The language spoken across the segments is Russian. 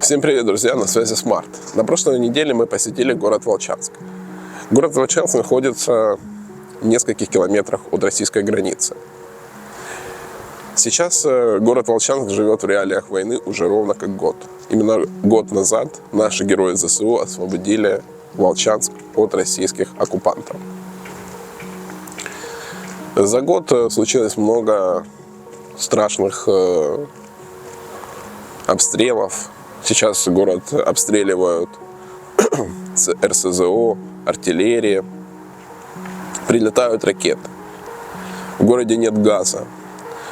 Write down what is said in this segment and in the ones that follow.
Всем привет, друзья, на связи Смарт. На прошлой неделе мы посетили город Волчанск. Город Волчанск находится в нескольких километрах от российской границы. Сейчас город Волчанск живет в реалиях войны уже ровно как год. Именно год назад наши герои ЗСУ освободили Волчанск от российских оккупантов. За год случилось много страшных обстрелов. Сейчас город обстреливают с РСЗО, артиллерии, прилетают ракеты. В городе нет газа.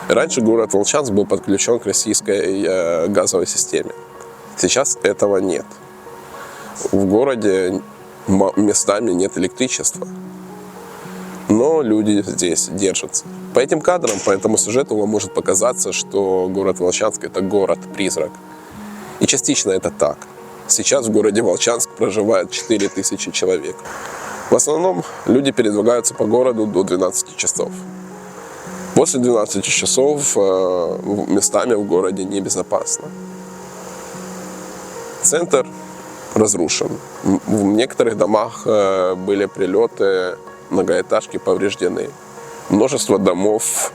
Раньше город Волчанск был подключен к российской газовой системе. Сейчас этого нет. В городе местами нет электричества. Но люди здесь держатся. По этим кадрам, по этому сюжету вам может показаться, что город Волчанск – это город-призрак. И частично это так. Сейчас в городе Волчанск проживает 4000 человек. В основном люди передвигаются по городу до 12 часов. После 12 часов местами в городе небезопасно. Центр разрушен. В некоторых домах были прилеты, многоэтажки повреждены. Множество домов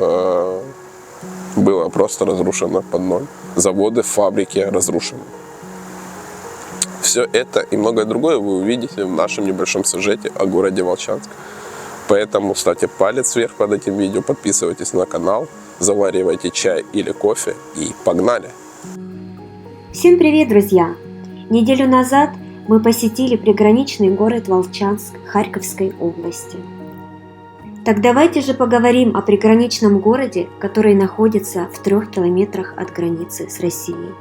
было просто разрушено под ноль. Заводы, фабрики разрушены. Все это и многое другое вы увидите в нашем небольшом сюжете о городе Волчанск. Поэтому ставьте палец вверх под этим видео, подписывайтесь на канал, заваривайте чай или кофе и погнали! Всем привет, друзья! Неделю назад мы посетили приграничный город Волчанск Харьковской области. Так давайте же поговорим о приграничном городе, который находится в 3 километрах от границы с Россией.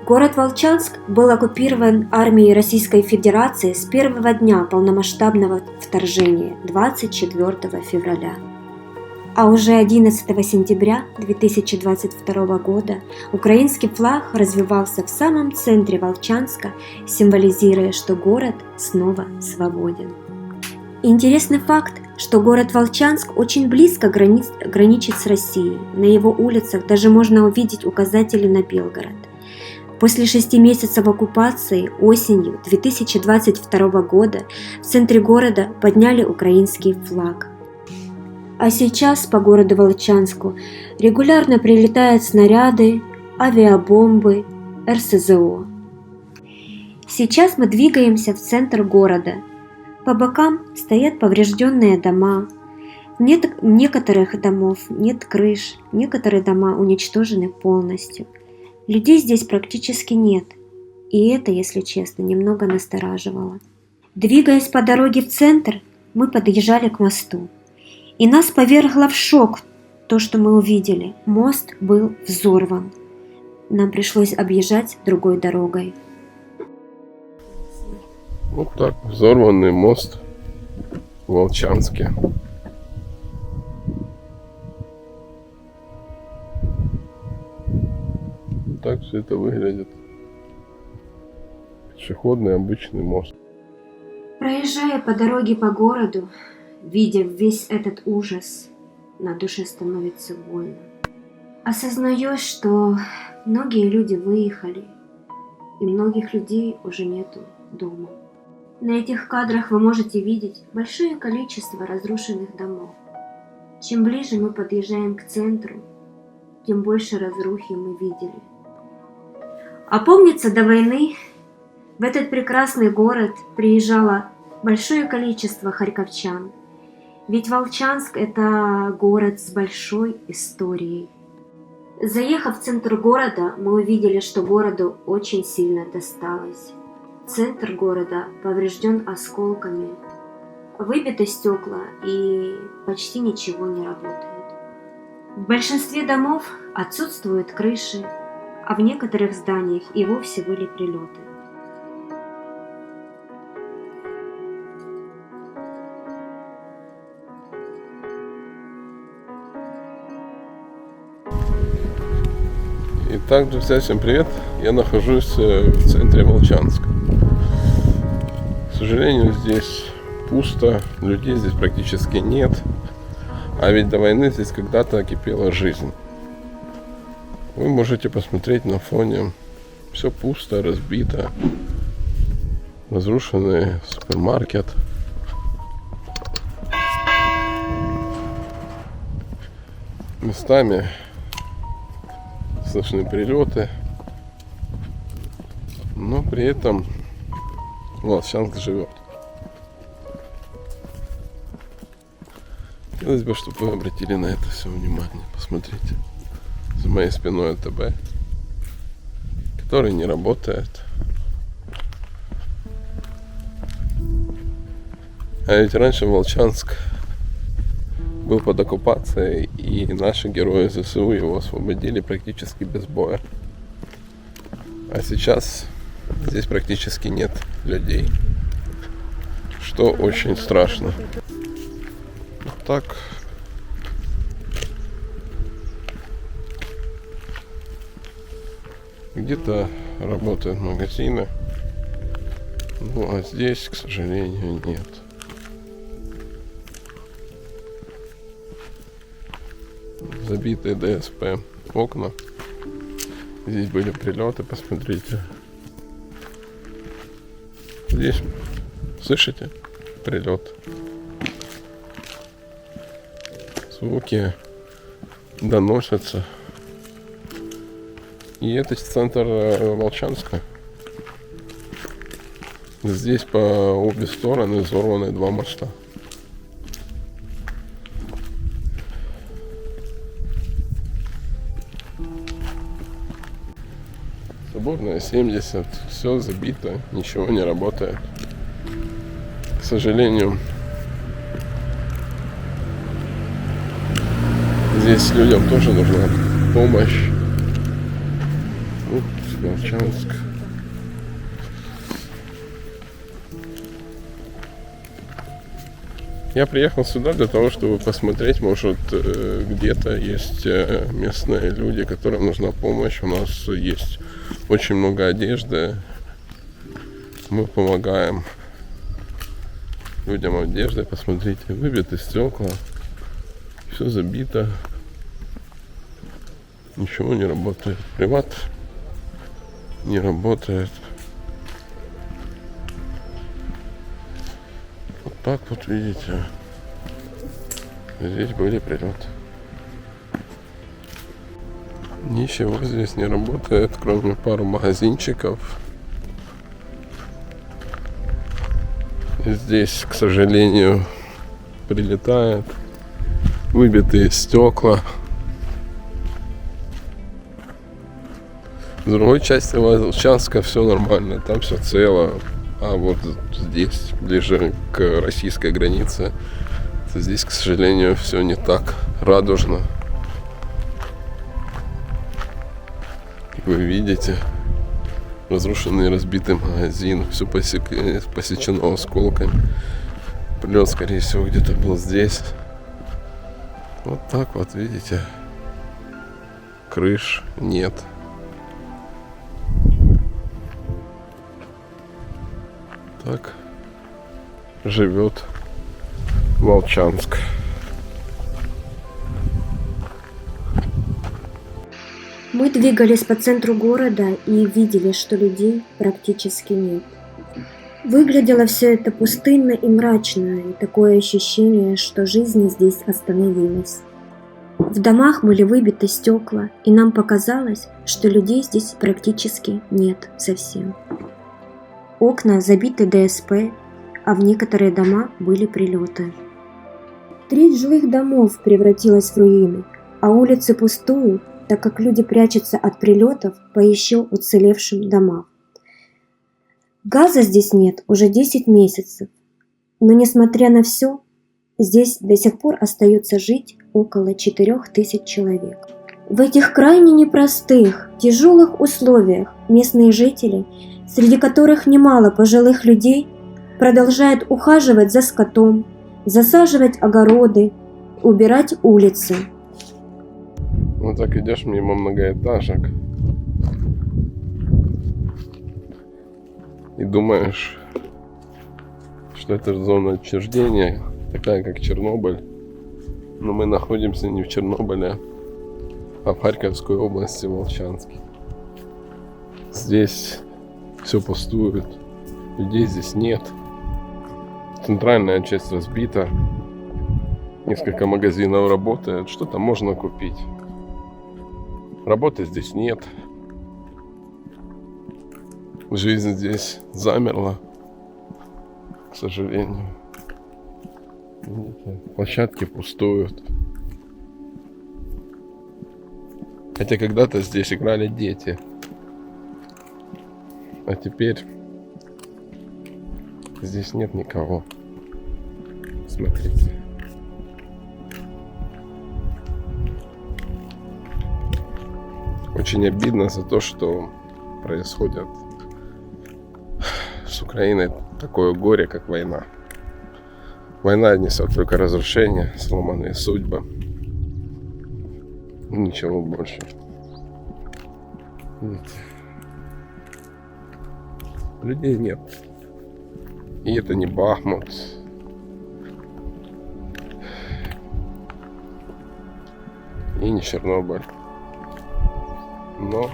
Город Волчанск был оккупирован армией Российской Федерации с первого дня полномасштабного вторжения 24 февраля. А уже 11 сентября 2022 года украинский флаг развивался в самом центре Волчанска, символизируя, что город снова свободен. Интересный факт, что город Волчанск очень близко граничит с Россией. На его улицах даже можно увидеть указатели на Белгород. После 6 месяцев оккупации осенью 2022 года в центре города подняли украинский флаг. А сейчас по городу Волчанску регулярно прилетают снаряды, авиабомбы, РСЗО. Сейчас мы двигаемся в центр города. По бокам стоят поврежденные дома. Некоторых домов нет крыш, некоторые дома уничтожены полностью. Людей здесь практически нет. И это, если честно, немного настораживало. Двигаясь по дороге в центр, мы подъезжали к мосту. И нас повергло в шок то, что мы увидели. Мост был взорван. Нам пришлось объезжать другой дорогой. Вот так, взорванный мост в Волчанске. Так все это выглядит. Пешеходный обычный мост. Проезжая по дороге по городу, видя весь этот ужас, на душе становится больно. Осознаешь, что многие люди выехали, и многих людей уже нету дома. На этих кадрах вы можете видеть большое количество разрушенных домов. Чем ближе мы подъезжаем к центру, тем больше разрухи мы видели. А помнится, до войны в этот прекрасный город приезжало большое количество харьковчан. Ведь Волчанск – это город с большой историей. Заехав в центр города, мы увидели, что городу очень сильно досталось. Центр города поврежден осколками, выбиты стекла и почти ничего не работает. В большинстве домов отсутствуют крыши, а в некоторых зданиях и вовсе были прилеты. Итак, друзья, всем привет! Я нахожусь в центре Волчанска. К сожалению, здесь пусто, людей здесь практически нет. А ведь до войны здесь когда-то кипела жизнь. Вы можете посмотреть на фоне Все пусто, разбито. Разрушенный супермаркет. Местами слышны прилеты. Но при этом Волчанск живет. Хотелось бы, чтобы вы обратили на это все внимание. Посмотрите. За моей спиной АТБ, который не работает. А ведь раньше Волчанск был под оккупацией, и наши герои ЗСУ его освободили практически без боя. А сейчас здесь практически нет людей, что очень страшно. Вот так. Где-то работают магазины, ну а здесь, к сожалению, нет. Забитые ДСП окна. Здесь были прилеты, посмотрите. Здесь, слышите, прилет. Звуки доносятся. И это центр Волчанска. Здесь по обе стороны взорваны 2 моста. Соборная 70, все забито, ничего не работает. К сожалению, здесь людям тоже нужна помощь. Вот Волчанск. Я приехал сюда для того, чтобы посмотреть, может, где-то есть местные люди, которым нужна помощь. У нас есть очень много одежды. Мы помогаем людям одеждой. Посмотрите, выбиты стекла. Все забито. Ничего не работает. Приват не работает. Вот так вот видите. Здесь были прилеты. Ничего здесь не работает, кроме пару магазинчиков. Здесь, к сожалению, прилетает. Выбитые стекла. В другой части Волчанска все нормально, там все цело. А вот здесь, ближе к российской границе, здесь, к сожалению, все не так радужно. Вы видите, разрушенный и разбитый магазин, все посечено осколками. Прилет, скорее всего, где-то был здесь. Вот так вот, видите, крыш нет. Так живет Волчанск. Мы двигались по центру города и видели, что людей практически нет. Выглядело все это пустынно и мрачно, и такое ощущение, что жизнь здесь остановилась. В домах были выбиты стекла, и нам показалось, что людей здесь практически нет совсем. Окна забиты ДСП, а в некоторые дома были прилеты. Треть жилых домов превратилась в руины, а улицы пустуют, так как люди прячутся от прилетов по еще уцелевшим домам. Газа здесь нет уже 10 месяцев, но несмотря на все, здесь до сих пор остается жить около 4000 человек. В этих крайне непростых, тяжелых условиях местные жители, среди которых немало пожилых людей, продолжают ухаживать за скотом, засаживать огороды, убирать улицы. Вот так идешь мимо многоэтажек и думаешь, что это зона отчуждения, такая как Чернобыль. Но мы находимся не в Чернобыле, а в Харьковской области, в Волчанске. Здесь все пустует, людей здесь нет. Центральная часть разбита. Несколько магазинов работает, что-то можно купить. Работы здесь нет. Жизнь здесь замерла, к сожалению. Видите, площадки пустуют. Хотя когда-то здесь играли дети. А теперь здесь нет никого. Смотрите. Очень обидно за то, что происходит с Украиной такое горе, как война. Война несет только разрушение, сломанные судьбы. Ничего больше. Видите? Людей нет. И это не Бахмут. И не Чернобыль. Но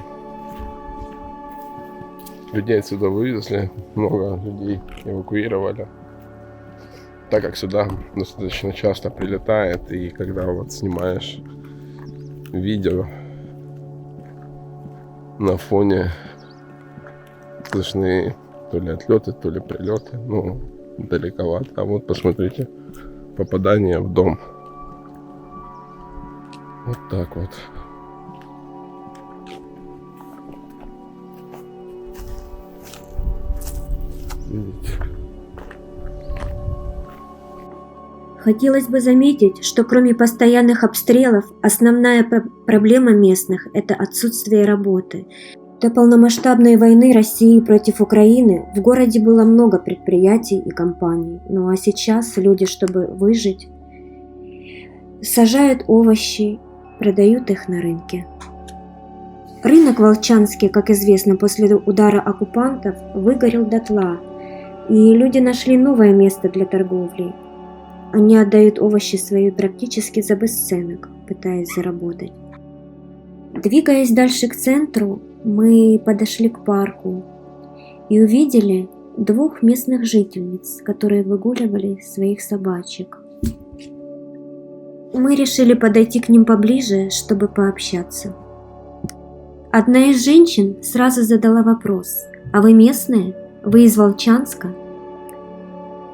людей отсюда вывезли, много людей эвакуировали. Так как сюда достаточно часто прилетает, и когда вот снимаешь видео, на фоне слышны то ли отлеты, то ли прилеты, ну, далековато. А вот посмотрите, попадание в дом. Вот так вот. Видите? Хотелось бы заметить, что кроме постоянных обстрелов, основная проблема местных – это отсутствие работы. До полномасштабной войны России против Украины в городе было много предприятий и компаний. Ну а сейчас люди, чтобы выжить, сажают овощи, продают их на рынке. Рынок Волчанский, как известно, после удара оккупантов выгорел дотла, и люди нашли новое место для торговли. Они отдают овощи свои практически за бесценок, пытаясь заработать. Двигаясь дальше к центру, мы подошли к парку и увидели двух местных жительниц, которые выгуливали своих собачек. Мы решили подойти к ним поближе, чтобы пообщаться. Одна из женщин сразу задала вопрос: «А вы местные? Вы из Волчанска?»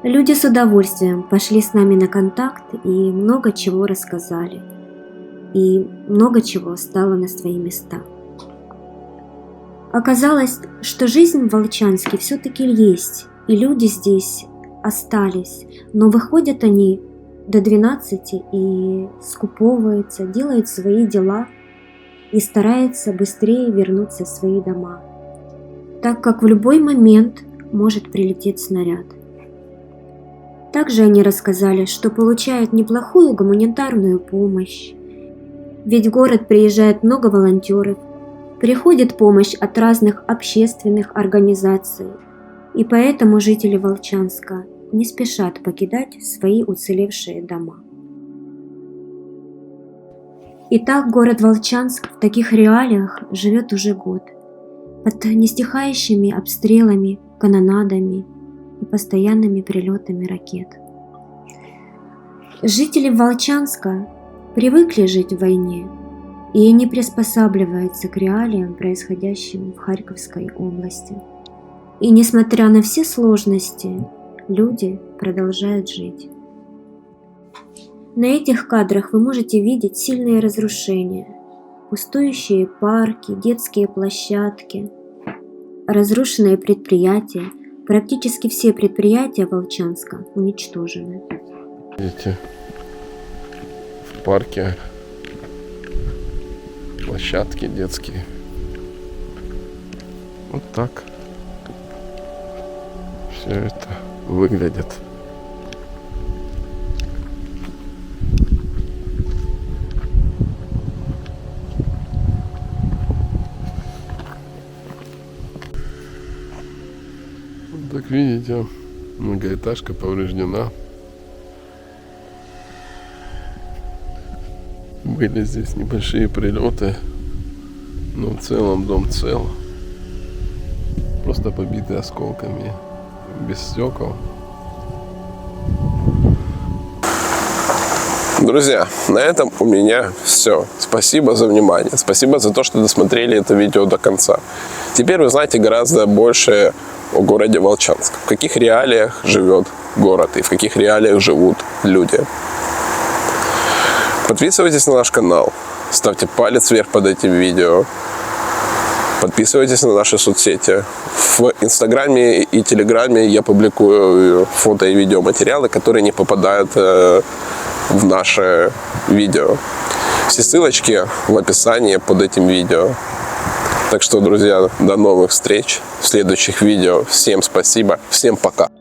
Люди с удовольствием пошли с нами на контакт и много чего рассказали. И много чего стало на свои места. Оказалось, что жизнь в Волчанске все-таки есть, и люди здесь остались, но выходят они до 12 и скуповываются, делают свои дела и стараются быстрее вернуться в свои дома, так как в любой момент может прилететь снаряд. Также они рассказали, что получают неплохую гуманитарную помощь, ведь в город приезжает много волонтеров, приходит помощь от разных общественных организаций, и поэтому жители Волчанска не спешат покидать свои уцелевшие дома. Итак, город Волчанск в таких реалиях живет уже год, под нестихающими обстрелами, канонадами и постоянными прилетами ракет. Жители Волчанска привыкли жить в войне, и они приспосабливаются к реалиям, происходящим в Харьковской области. И несмотря на все сложности, люди продолжают жить. На этих кадрах вы можете видеть сильные разрушения, пустующие парки, детские площадки, разрушенные предприятия. Практически все предприятия Волчанска уничтожены. Видите, в парке площадки детские. Вот так все это выглядит. Так видите, многоэтажка повреждена. Были здесь небольшие прилеты, но в целом дом цел. просто побиты осколками, без стекол. Друзья, на этом у меня все. Спасибо за внимание. Спасибо за то, что досмотрели это видео до конца. Теперь вы знаете гораздо больше о городе Волчанск. В каких реалиях живет город и в каких реалиях живут люди. Подписывайтесь на наш канал. Ставьте палец вверх под этим видео. Подписывайтесь на наши соцсети. В Инстаграме и Телеграме я публикую фото и видеоматериалы, которые не попадают в наше видео. Все ссылочки в описании под этим видео. Так что, друзья, до новых встреч в следующих видео. Всем спасибо, всем пока.